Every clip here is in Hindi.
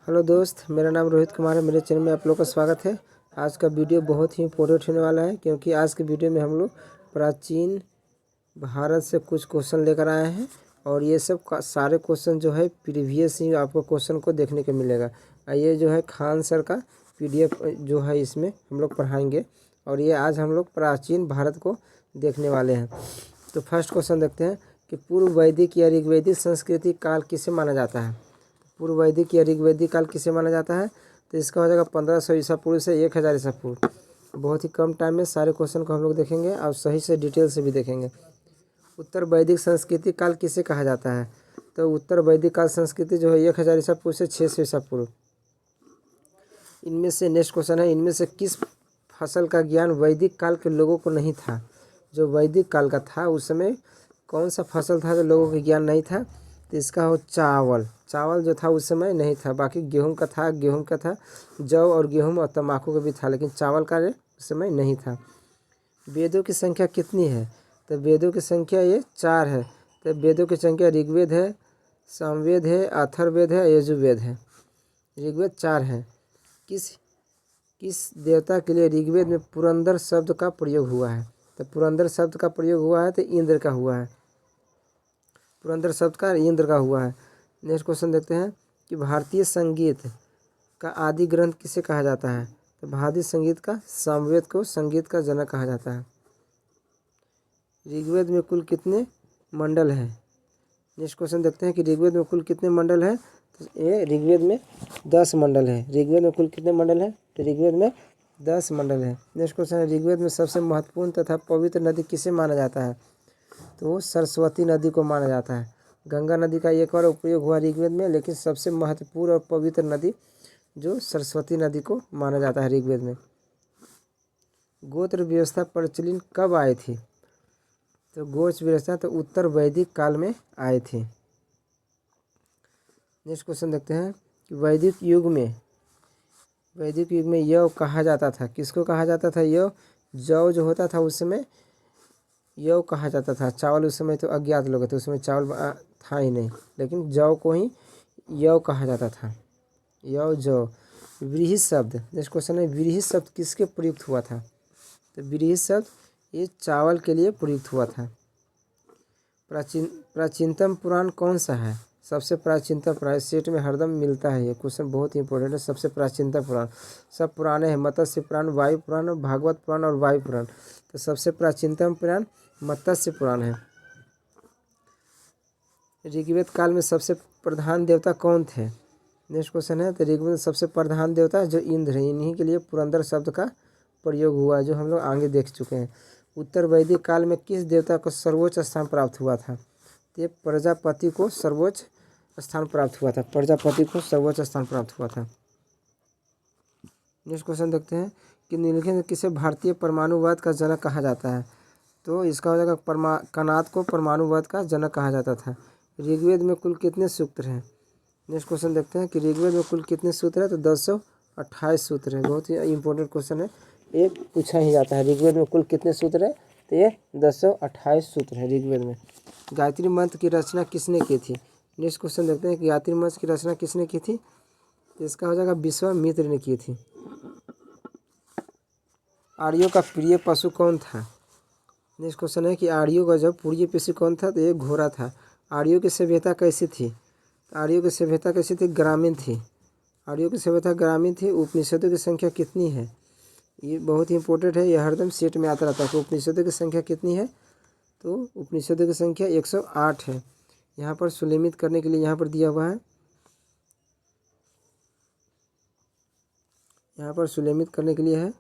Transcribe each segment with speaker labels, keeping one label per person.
Speaker 1: हेलो दोस्त, मेरा नाम रोहित कुमार है। मेरे चैनल में आप लोग का स्वागत है। आज का वीडियो बहुत ही इम्पोर्टेंट होने वाला है, क्योंकि आज के वीडियो में हम लोग प्राचीन भारत से कुछ क्वेश्चन लेकर आए हैं। और ये सब सारे क्वेश्चन जो है प्रीवियस ही आपको क्वेश्चन को देखने को मिलेगा। ये जो है खान सर का PDF जो है इसमें हम लोग पढ़ाएंगे। और ये आज हम लोग प्राचीन भारत को देखने वाले हैं। तो फर्स्ट क्वेश्चन देखते हैं कि पूर्व वैदिक या ऋग्वैदिक संस्कृति काल किसे माना जाता है। पूर्व वैदिक या ऋग्वैदिक काल किसे माना जाता है, तो इसका हो जाएगा 1500 ईसा पूर्व से 1000 ईसा पूर्व। बहुत ही कम टाइम में सारे क्वेश्चन को हम लोग देखेंगे और सही से डिटेल से भी देखेंगे। उत्तर वैदिक संस्कृति काल किसे कहा जाता है, तो उत्तर वैदिक काल संस्कृति जो है 1000 ईसा पूर्व से 600 ईसा पूर्व। इनमें से नेक्स्ट क्वेश्चन है, इनमें से किस फसल का ज्ञान वैदिक काल के लोगों को नहीं था। जो वैदिक काल का था उस समय कौन सा फसल था जो लोगों को ज्ञान नहीं था, तो इसका हो चावल जो था उस समय नहीं था। बाकी गेहूं का था, जौ और गेहूं और तंबाकू का भी था, लेकिन चावल का उस समय नहीं था। वेदों की संख्या कितनी है, तो वेदों की संख्या ये 4 है। तो वेदों की संख्या ऋग्वेद है, सामवेद है, अथर्ववेद है, यजुर्वेद है। ऋग्वेद 4 है। किस देवता के लिए ऋग्वेद में पुरंदर शब्द का प्रयोग हुआ है, तो पुरंदर शब्द का प्रयोग हुआ है तो इंद्र का हुआ है। पुरंदर शब्द का इंद्र का हुआ है। नेक्स्ट क्वेश्चन देखते हैं कि भारतीय संगीत का आदि ग्रंथ किसे कहा जाता है, तो भारतीय संगीत का सामवेद को संगीत का जनक कहा जाता है। ऋग्वेद में कुल कितने मंडल हैं। नेक्स्ट क्वेश्चन देखते हैं कि ऋग्वेद में कुल कितने मंडल हैं, तो ये ऋग्वेद में 10 मंडल है। ऋग्वेद में कुल कितने मंडल हैं, तो ऋग्वेद में 10 मंडल है। नेक्स्ट क्वेश्चन है, ऋग्वेद में सबसे महत्वपूर्ण तथा पवित्र नदी किसे माना जाता है, तो सरस्वती नदी को माना जाता है। गंगा नदी का एक और उपयोग हुआ ऋग्वेद में, लेकिन सबसे महत्वपूर्ण और पवित्र नदी जो सरस्वती नदी को माना जाता है ऋग्वेद में। गोत्र व्यवस्था प्रचलित कब आई थी, तो गोत्र व्यवस्था तो उत्तर वैदिक काल में आई थी। नेक्स्ट क्वेश्चन देखते हैं कि वैदिक युग में यव कहा जाता था, किसको कहा जाता था। यव जौ जो होता था उस समय यव कहा जाता था। चावल उस समय तो अज्ञात लोग थे, उस समय चावल था ही नहीं, लेकिन जौ को ही यव कहा जाता था। यव जौ। व्रीहि शब्द, नेक्स्ट क्वेश्चन है, व्रीहि शब्द किसके प्रयुक्त हुआ था, तो व्रीहि शब्द ये चावल के लिए प्रयुक्त हुआ था। प्राचीनतम पुराण कौन सा है, सबसे प्राचीनतम पुराण सेट में हरदम मिलता है। ये क्वेश्चन बहुत ही इंपॉर्टेंट है। सबसे प्राचीनतम पुराण सब पुराने हैं, मत्स्य पुराण, वायु पुराण, भागवत पुराण और वायु पुराण। तो सबसे प्राचीनतम पुराण मत्स्य पुराण है। ऋग्वेद काल में सबसे प्रधान देवता कौन थे। नेक्स्ट क्वेश्चन है, तो ऋग्वेद में सबसे प्रधान देवता जो इंद्र है, इन्हीं के लिए पुरंदर शब्द का प्रयोग हुआ, जो हम लोग आगे देख चुके हैं। उत्तर वैदिक काल में किस देवता को सर्वोच्च स्थान प्राप्त हुआ था, तो प्रजापति को सर्वोच्च स्थान प्राप्त हुआ था। प्रजापति को सर्वोच्च स्थान प्राप्त हुआ था। नेक्स्ट क्वेश्चन देखते हैं कि निम्नलिखित में किसे भारतीय परमाणुवाद का जनक कहा जाता है, तो इसका हो जाएगा कनाद को परमाणुवाद का जनक कहा जाता था। ऋग्वेद में कुल कितने सूत्र हैं। नेक्स्ट क्वेश्चन देखते हैं कि ऋग्वेद में कुल कितने सूत्र है, तो 228 सूत्र है। बहुत ही इंपॉर्टेंट क्वेश्चन है, ये पूछा ही जाता है। ऋग्वेद में कुल कितने सूत्र है, तो ये 228 सूत्र है ऋग्वेद में। गायत्री मंत्र की रचना किसने की थी। नेक्स्ट क्वेश्चन देखते हैं कि गायत्री मंत्र की रचना किसने की थी, तो इसका हो जाएगा विश्वामित्र ने की थी। आर्यों का प्रिय पशु कौन था। नेक्स्ट क्वेश्चन है कि आर्यों का जब प्रिय पशु कौन था, तो ये घोड़ा था। आर्यों की सभ्यता कैसी थी, आर्यों की सभ्यता कैसी थी, ग्रामीण थी। आर्यों की सभ्यता ग्रामीण थी। उपनिषदों की संख्या कितनी है, ये बहुत ही इंपॉर्टेंट है, यह हरदम सेट में आता रहता है। तो उपनिषदों की संख्या कितनी है, तो उपनिषदों की संख्या 108 है। यहाँ पर सुलेमित करने के लिए यहाँ पर दिया हुआ है, यहाँ पर सुलेमित करने के लिए है।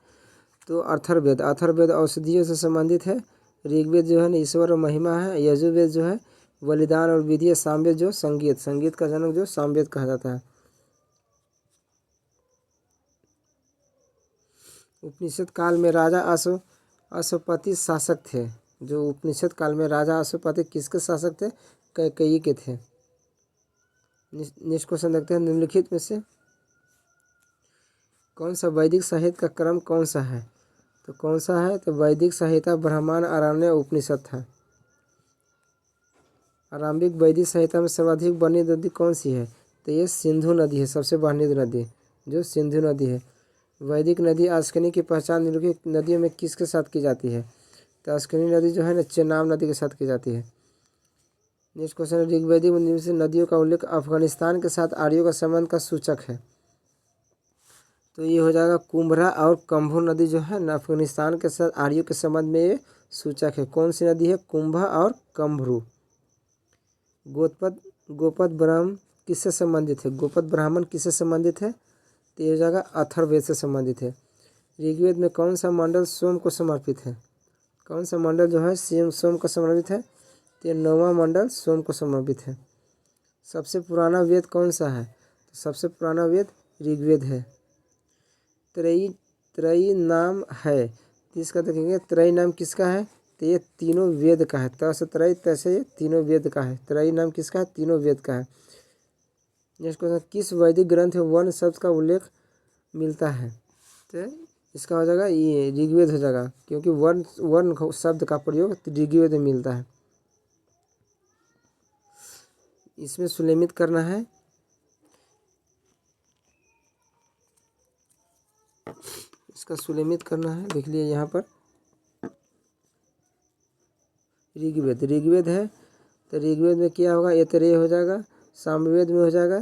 Speaker 1: तो अथर्ववेद औषधियों से संबंधित है। ऋग्वेद जो है ना ईश्वर और महिमा है। यजुर्वेद जो है बलिदान और विधि है। सामवेद जो संगीत का जनक जो सामवेद कहा जाता है। उपनिषद काल में राजा अश्वपति शासक थे। जो उपनिषद काल में राजा अश्वपति किसके शासक थे, कैकेयी के थे। नेक्स्ट क्वेश्चन देखते हैं, निम्नलिखित में से कौन सा वैदिक साहित्य का क्रम कौन सा है, तो कौन सा है, तो वैदिक संहिता ब्राह्मण आरण्य उपनिषद था। आरंभिक वैदिक संहिता में सर्वाधिक वर्णित नदी कौन सी है, तो ये सिंधु नदी है, सबसे बड़ी नदी जो सिंधु नदी है। वैदिक नदी अस्कनी की पहचान निम्नलिखित नदियों में किसके साथ की जाती है? तो अस्कनी नदी जो है ना चेनाब नदी के साथ की जाती है। नेक्स्ट क्वेश्चन, ऋग्वेदिक में निम्नलिखित नदियों का उल्लेख अफगानिस्तान के साथ आर्यों का संबंध का सूचक है। तो ये हो जाएगा कुंभरा और कंभू नदी जो है ना अफगानिस्तान के साथ आर्यों के संबंध में ये सूचक है। कौन सी नदी है? कुंभा और कंभरू। गोपद ब्राह्मण किससे संबंधित है? गोपद ब्राह्मण किससे संबंधित है? तो ये हो जाएगा अथर्ववेद से संबंधित है। ऋग्वेद में कौन सा मंडल सोम को समर्पित है? कौन सा मंडल जो है सोम को समर्पित है? तो 9वां मंडल सोम को समर्पित है। सबसे पुराना वेद कौन सा है? तो सबसे पुराना वेद ऋग्वेद है। त्रयी नाम है, तो इसका देखेंगे त्रयी नाम किसका है? तो ये तीनों वेद का है। तसे त्रयी तैसे ये तीनों वेद का है। त्रयी नाम किसका है? तीनों वेद का है। नेक्स्ट क्वेश्चन, किस वैदिक ग्रंथ में वर्ण शब्द का उल्लेख मिलता है? तो इसका हो जाएगा ये ऋग्वेद हो जाएगा, क्योंकि वर्ण शब्द का प्रयोग ऋग्वेद में मिलता है। इसमें सुलेमित करना है। इसका सुलेमित करना है, देख लिए यहाँ पर ऋग्वेद है। तो ऋग्वेद में क्या होगा? ऐतरेय हो जाएगा। सामवेद में हो जाएगा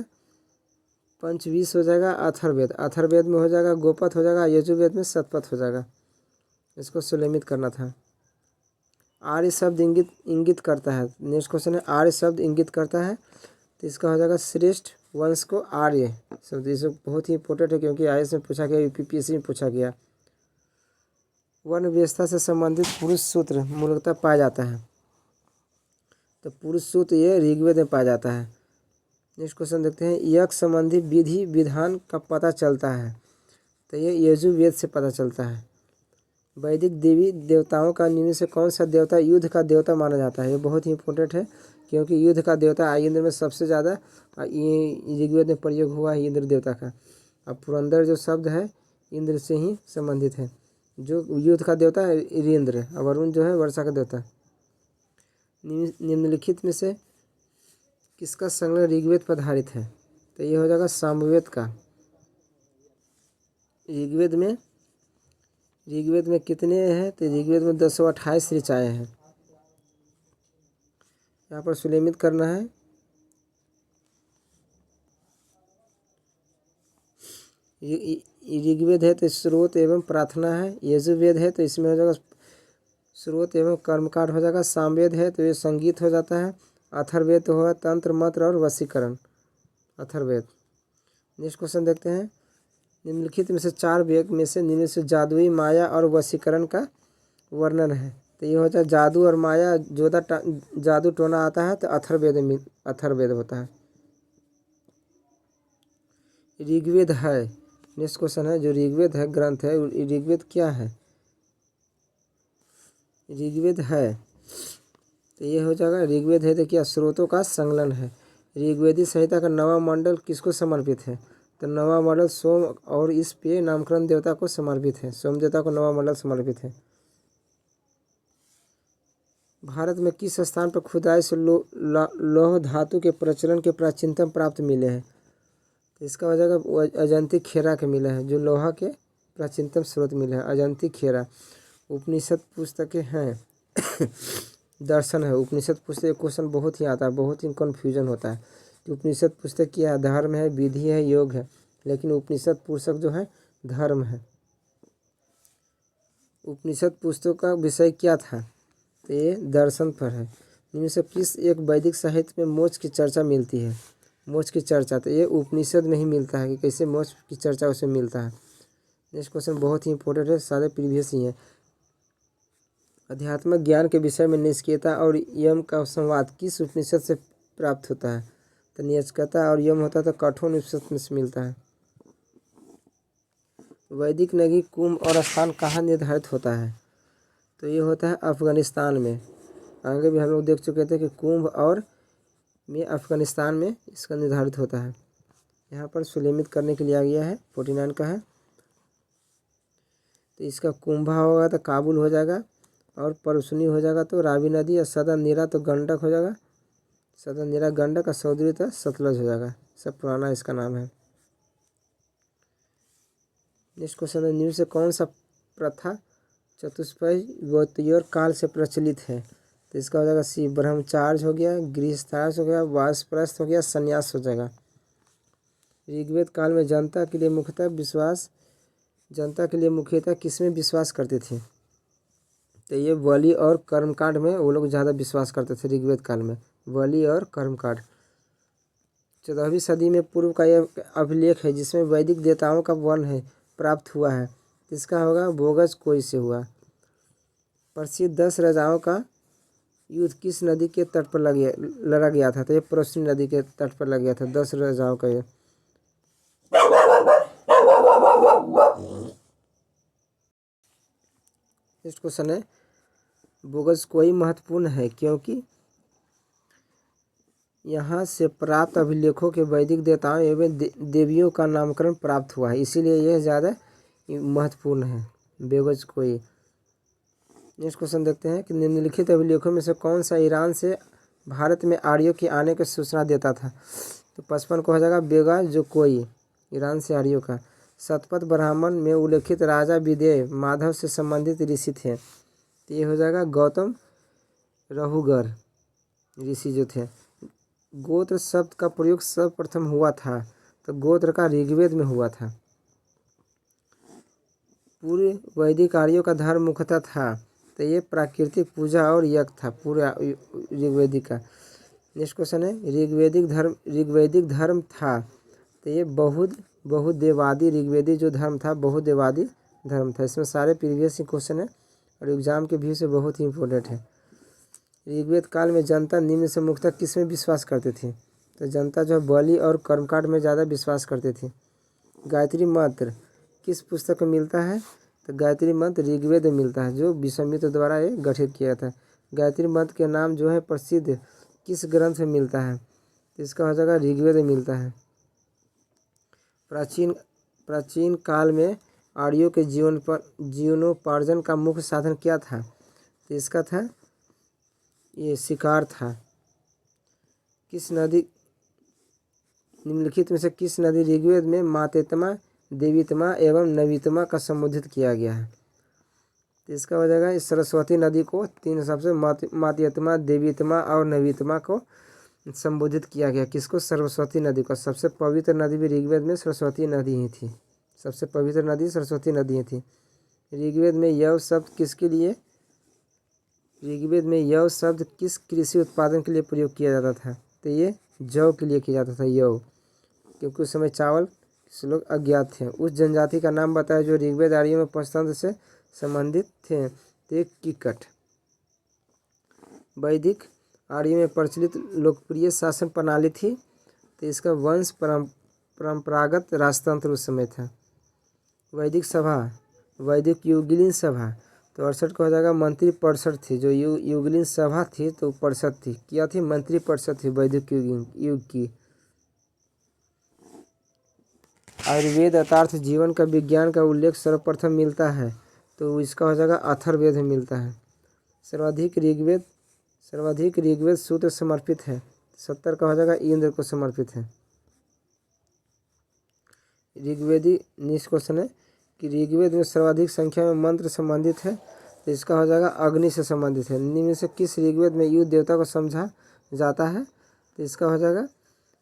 Speaker 1: पंचवीस हो जाएगा। अथर्ववेद में हो जाएगा गोपथ हो जाएगा। यजुर्वेद में शतपथ हो जाएगा। इसको सुलेमित करना था। आर्य शब्द इंगित करता है। नेक्स्ट क्वेश्चन है, आर्य शब्द इंगित करता है, तो इसका हो जाएगा श्रेष्ठ वंश को आर्य शब्द। ये बहुत ही इंपॉर्टेंट है, क्योंकि IAS में पूछा गया, UPSC में पूछा गया। वर्ण व्यवस्था से संबंधित पुरुष सूत्र मूलतः पाया जाता है। तो पुरुष सूत्र ये ऋग्वेद में पाया जाता है। नेक्स्ट क्वेश्चन देखते हैं, यज्ञ संबंधी विधि विधान का पता चलता है, तो ये यजुर्वेद से पता चलता है। वैदिक देवी देवताओं का निम्न से कौन सा देवता युद्ध का देवता माना जाता है? ये बहुत ही इंपॉर्टेंट है, क्योंकि युद्ध का देवता इंद्र में सबसे ज़्यादा ये ऋग्वेद में प्रयोग हुआ है इंद्र देवता का। अब पुरंदर जो शब्द है इंद्र से ही संबंधित है। जो युद्ध का देवता है इंद्र, और वरुण जो है वर्षा का देवता। निम्नलिखित में से किसका संलग्न ऋग्वेद पर आधारित है? तो ये हो जाएगा सामवेद का। ऋग्वेद में कितने हैं? तो ऋग्वेद में 228 ऋचाएँ हैं। यहाँ पर सुलेमित करना है। ऋग्वेद है तो स्रोत एवं प्रार्थना है। यजुर्वेद है तो इसमें हो जाएगा स्रोत एवं कर्मकांड हो जाएगा। सामवेद है तो ये संगीत हो जाता है। अथर्ववेद तो होगा तंत्र मंत्र और वशीकरण। अथर्ववेद। नेक्स्ट क्वेश्चन देखते हैं, निम्नलिखित में से 4 वेद में से निम्न से जादुई माया और वशीकरण का वर्णन है। तो ये होता है जादू और माया, जादू टोना आता है तो अथर्ववेद होता है। ऋग्वेद है। नेक्स्ट क्वेश्चन है, जो ऋग्वेद है ग्रंथ है, ऋग्वेद क्या है? ऋग्वेद है तो ये हो जाएगा ऋग्वेद है तो क्या स्रोतों का संकलन है। ऋग्वेदी संहिता का 9वां मंडल किसको समर्पित है? तो 9वां मंडल सोम और इस पे नामकरण देवता को समर्पित है। सोम देवता को 9वां मंडल समर्पित है। भारत में किस स्थान पर खुदाई से लौह धातु के प्रचलन के प्राचीनतम प्राप्त मिले हैं? तो इसका हो जाएगा अजंती खेरा के मिला है, जो लोहा के प्राचीनतम स्रोत मिले हैं अजंती खेरा। उपनिषद पुस्तकें हैं दर्शन है। उपनिषद पुस्तक क्वेश्चन बहुत ही आता है, बहुत ही कन्फ्यूजन होता है कि उपनिषद पुस्तक क्या है? धर्म है, विधि है, योग है, लेकिन उपनिषद पुस्तक जो है धर्म है। उपनिषद पुस्तक का विषय क्या था? तो ये दर्शन पर है। इनमें से किस एक वैदिक साहित्य में मोक्ष की चर्चा मिलती है? मोक्ष की चर्चा तो ये उपनिषद में ही मिलता है कि कैसे मोक्ष की चर्चा उसे मिलता है। नेक्स्ट क्वेश्चन बहुत ही इंपॉर्टेंट है, सारे प्रीवियस ही हैं। अध्यात्म ज्ञान के विषय में नचिकेता और यम का संवाद किस उपनिषद से प्राप्त होता है? तो नचिकेता और यम होता है तो कठोर उपनिषद से मिलता है। वैदिक नगरी कुंभ और स्थान कहाँ निर्धारित होता है? तो ये होता है अफगानिस्तान में। आगे भी हम लोग देख चुके थे कि कुंभ और में अफगानिस्तान में इसका निर्धारित होता है। यहाँ पर सुलेमित करने के लिए आ गया है, 49 का है। तो इसका कुंभा होगा तो काबुल हो जाएगा, और परसुनी हो जाएगा तो रावी नदी, और सदन नीरा तो गंडक हो जाएगा। सदन नीरा गंडक, और सौदरी तो सतलज हो जाएगा। सब पुराना इसका नाम है। नेक्स्ट क्वेश्चन है, निम्न से कौन सा प्रथा चतुष्पैवोत्तर काल से प्रचलित है? तो इसका हो जाएगा सी ब्रह्मचार्य हो गया, गृहस्थाश्रम हो गया, वानप्रस्थ हो गया, संन्यास हो जाएगा। ऋग्वेद काल में जनता के लिए मुख्यतः किसमें विश्वास करते थे? तो ये बलि और कर्मकांड में वो लोग ज़्यादा विश्वास करते थे ऋग्वेद काल में, बलि और कर्मकांड। 14वीं सदी में पूर्व का यह अभिलेख है जिसमें वैदिक देवताओं का वर्णन प्राप्त हुआ है। इसका होगा बोगस कोई से हुआ। प्रसिद्ध 10 राजाओं का युद्ध किस नदी के तट पर लड़ा गया था? तो ये प्रश्नी नदी के तट पर लग गया था 10 राजाओं का। ये नेक्स्ट क्वेश्चन है, बोगस कोई महत्वपूर्ण है क्योंकि यहाँ से प्राप्त अभिलेखों के वैदिक देवताओं एवं देवियों का नामकरण प्राप्त हुआ है, इसीलिए यह ज़्यादा महत्वपूर्ण है बोगस कोई। नेक्स्ट क्वेश्चन देखते हैं कि निम्नलिखित अभिलेखों में से कौन सा ईरान से भारत में आर्यों के आने की सूचना देता था? तो 55 को हो जाएगा बेगा जो कोई, ईरान से आर्यों का। शतपथ ब्राह्मण में उल्लेखित राजा विदेह माधव से संबंधित ऋषि थे, तो ये हो जाएगा गौतम रहुगर ऋषि जो थे। गोत्र शब्द का प्रयोग सर्वप्रथम हुआ था, तो गोत्र का ऋग्वेद में हुआ था। पूर्व वैदिक आर्यों का धर्म मुख्यतः था, तो ये प्राकृतिक पूजा और यज्ञ था पूरा ऋग्वेदिक का। नेक्स्ट क्वेश्चन है, ऋग्वेदिक धर्म था, तो ये बहुदेवादी ऋग्वेदी जो धर्म था बहुदेवादी धर्म था। इसमें सारे प्रीवियस क्वेश्चन है और एग्जाम के व्यू से बहुत ही इंपॉर्टेंट है। ऋग्वेद काल में जनता निम्न से मुख्यतः किस में विश्वास करते थे? तो जनता जो है बलि और कर्मकांड में ज़्यादा विश्वास करते थे। गायत्री मंत्र किस पुस्तक में मिलता है? तो गायत्री मंत्र ऋग्वेद में मिलता है, जो विश्वामित्र द्वारा ये गठित किया था। गायत्री मंत्र के नाम जो है प्रसिद्ध किस ग्रंथ में मिलता है? तो इसका हो जाएगा ऋग्वेद में मिलता है। प्राचीन काल में आर्यों के जीवनोपार्जन का मुख्य साधन क्या था? तो इसका था ये शिकार था। किस नदी निम्नलिखित में से किस नदी ऋग्वेद में मातेत्मा, देवीत्मा एवं नवीत्मा का संबोधित किया गया है? तो इसका हो जाएगा इस सरस्वती नदी को 3 हिसाब से मातेत्मा, देवीत्मा और नवीत्मा को संबोधित किया गया। किसको? सरस्वती नदी को। सबसे पवित्र नदी भी ऋग्वेद में सरस्वती नदी ही थी। सबसे पवित्र नदी सरस्वती नदी ही थी। ऋग्वेद में यव शब्द किसके लिए ऋग्वेद में यव शब्द किस कृषि उत्पादन के लिए प्रयोग किया जाता था? तो ये जौ के लिए किया जाता था, यव, क्योंकि उस समय चावल से लोग अज्ञात थे। उस जनजाति का नाम बताया जो ऋग्वेद आर्यों में पंचतंत्र से संबंधित थे। तो एक कीकट। वैदिक आर्यों में प्रचलित लोकप्रिय शासन प्रणाली थी, तो इसका वंश परंपरागत राजतंत्र उस समय था। वैदिक सभा, वैदिक युगलीन सभा, तो 68 को हो जाएगा मंत्री परिषद थी। जो युगलीन सभा थी तो परिषद थी, क्या थी? मंत्री परिषद थी वैदिक युग की। आयुर्वेद अर्थात जीवन का विज्ञान का उल्लेख सर्वप्रथम मिलता है, तो इसका हो जाएगा अथर्ववेद में मिलता है। सर्वाधिक ऋग्वेद सूत्र समर्पित है, 70 का हो जाएगा इंद्र को समर्पित है। ऋग्वेदी नेक्स्ट क्वेश्चन है कि ऋग्वेद में सर्वाधिक संख्या में मंत्र संबंधित है, तो इसका हो जाएगा अग्नि से संबंधित है। निम्न से किस ऋग्वेद में युद्ध देवता को समझा जाता है? तो इसका हो जाएगा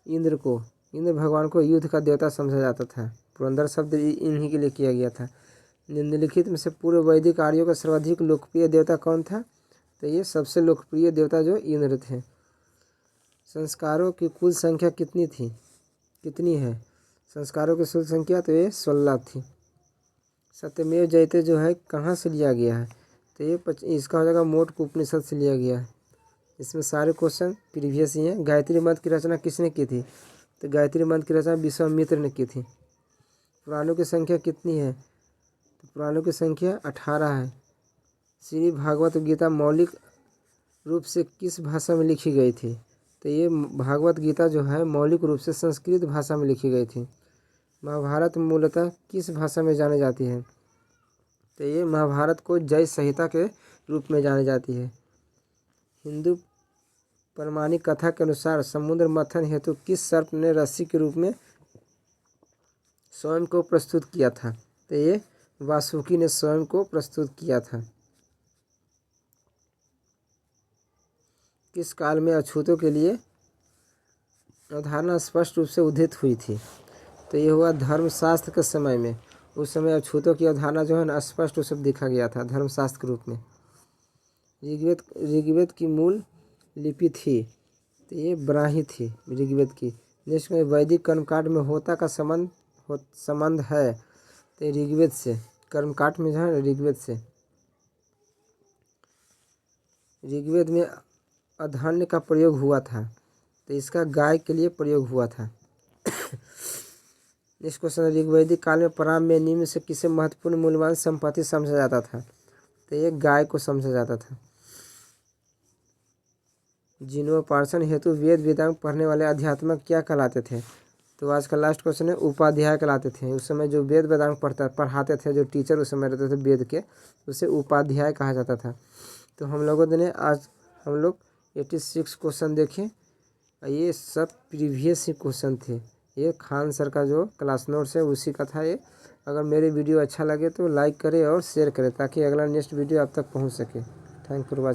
Speaker 1: इंद्र को। इंद्र भगवान को युद्ध का देवता समझा जाता था। पुरंदर शब्द इन्हीं के लिए किया गया था। निम्नलिखित में से पूर्व वैदिक आर्यों का सर्वाधिक लोकप्रिय देवता कौन था? तो ये सबसे लोकप्रिय देवता जो इंद्र थे। संस्कारों की कुल संख्या कितनी है? संस्कारों की कुल संख्या तो ये 16 थी। सत्यमेव जयते जो है कहाँ से लिया गया है? तो ये इसका हो जाएगा मोट उपनिषद से लिया गया है। इसमें सारे क्वेश्चन प्रीवियस ही हैं। गायत्री मंत्र की रचना किसने की थी? तो गायत्री मंत्र की रचना विश्वामित्र ने की थी। पुराणों की संख्या कितनी है? तो पुराणों की संख्या 18 है। श्री भागवत गीता मौलिक रूप से किस भाषा में लिखी गई थी? तो ये भागवत गीता जो है मौलिक रूप से संस्कृत भाषा में लिखी गई थी। महाभारत मूलतः किस भाषा में जानी जाती है? तो ये महाभारत को जय संहिता के रूप में जानी जाती है। पौराणिक कथा के अनुसार समुद्र मंथन हेतु किस सर्प ने रस्सी के रूप में स्वयं को प्रस्तुत किया था? तो ये वासुकी ने स्वयं को प्रस्तुत किया था। किस काल में अछूतों के लिए अवधारणा स्पष्ट रूप से उदित हुई थी? तो ये हुआ धर्मशास्त्र के समय में। उस समय अछूतों की अवधारणा जो है ना स्पष्ट रूप से दिखा गया था धर्मशास्त्र के रूप में। ऋग्वेद की मूल लिपि थी, तो ये ब्राह्मी थी ऋग्वेद की। जिसमें वैदिक कर्मकांड में होता का संबंध है, तो ऋग्वेद से कर्मकांड में जो है ऋग्वेद से। ऋग्वेद में अधन्य का प्रयोग हुआ था, तो इसका गाय के लिए प्रयोग हुआ था। इस क्वेश्चन ऋग्वैदिक काल में प्रारंभ में निम्न से किसे महत्वपूर्ण मूल्यवान संपत्ति समझा जाता था? तो ये गाय को समझा जाता था। जीर्णोपार्जन हेतु वेद वेदांग पढ़ने वाले अध्यात्मक क्या कहलाते थे? तो आज का लास्ट क्वेश्चन है उपाध्याय कहलाते थे। उस समय जो वेद वेदांग पढ़ाते थे, जो टीचर उस समय रहते थे वेद के, उसे उपाध्याय कहा जाता था। तो हम लोगों ने आज हम लोग 86 क्वेश्चन देखे। ये सब प्रीवियस ही क्वेश्चन थे। ये खान सर का जो क्लास नोट्स है उसी का था ये। अगर मेरे वीडियो अच्छा लगे तो लाइक करें और शेयर करें ताकि अगला नेक्स्ट वीडियो आप तक पहुंच सके। Thank for watching.